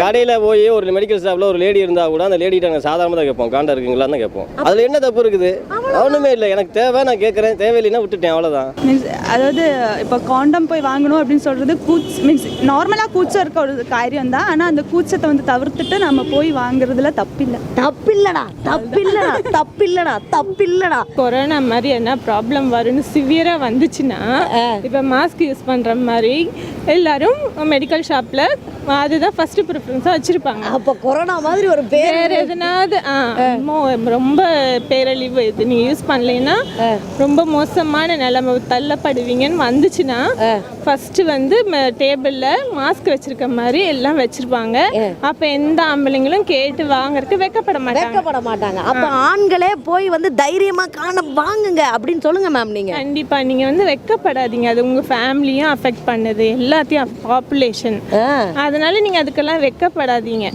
கடையில் போய் ஒரு மெடிக்கல் ஷாப்பில் ஒரு லேடி இருந்தால் கூட அந்த லேடிகிட்ட நாங்கள் சாதாரணமாக தான் கேட்போம், காண்டா இருக்குங்களான்னு கேட்போம். அதில் என்ன தப்பு இருக்குது? ஒன்றுமே இல்லை, எனக்கு தேவை, நான் கேட்குறேன், தேவையில்லைன்னா விட்டுட்டேன், அவ்வளோதான். மீன்ஸ் அதாவது இப்போ காண்டம் போய் வாங்கணும் அப்படின்னு சொல்கிறது மீன்ஸ் நார்மலாக கூச்சம் இருக்க ஒரு காரியம் தான். ஆனால் அந்த கூச்சத்தை வந்து தவிர்த்துட்டு நம்ம போய் வாங்குறதுல தப்பில்லடா. கொரோனா மாதிரி என்ன ப்ராப்ளம் வரும்னு சிவியராக வந்துச்சுன்னா இப்போ மாஸ்க் யூஸ் பண்ணுற மாதிரி எல்லாரும் மெடிக்கல் ஷாப்பில் அதுதான் ஃபர்ஸ்ட் ப்ரிஃபரன்ஸாக வச்சுருப்பாங்க. அப்போ கொரோனா மாதிரி ஒரு வேறு எதுனாவது ரொம்ப பேரழிவு இது நீங்கள் யூஸ் பண்ணலைன்னா ரொம்ப மோசமான நிலைமை தள்ளப்படுவீங்கன்னு வந்துச்சுன்னா ஃபஸ்ட்டு வந்து டேபிளில் மாஸ்க் வச்சுருக்க மாதிரி எல்லாம் வச்சுருப்பாங்க. அப்போ எந்த ஆம்பளைங்களும் கேட்டு வாங்குறதுக்கு வெக்கப்பட மாட்டாங்க. அப்போ ஆண்களே போய் வந்து தைரியமாக வாங்குங்க அப்படின்னு சொல்லுங்க மேம். நீங்கள் கண்டிப்பாக நீங்கள் வந்து வெக்கப்படாதீங்க, அது உங்கள் ஃபேமிலியும் அஃபெக்ட் பண்ணுது, எல்லாத்தையும் பாப்புலேஷன். அதனால நீங்கள் அதுக்கெல்லாம் வெக்கப்படாதீங்க.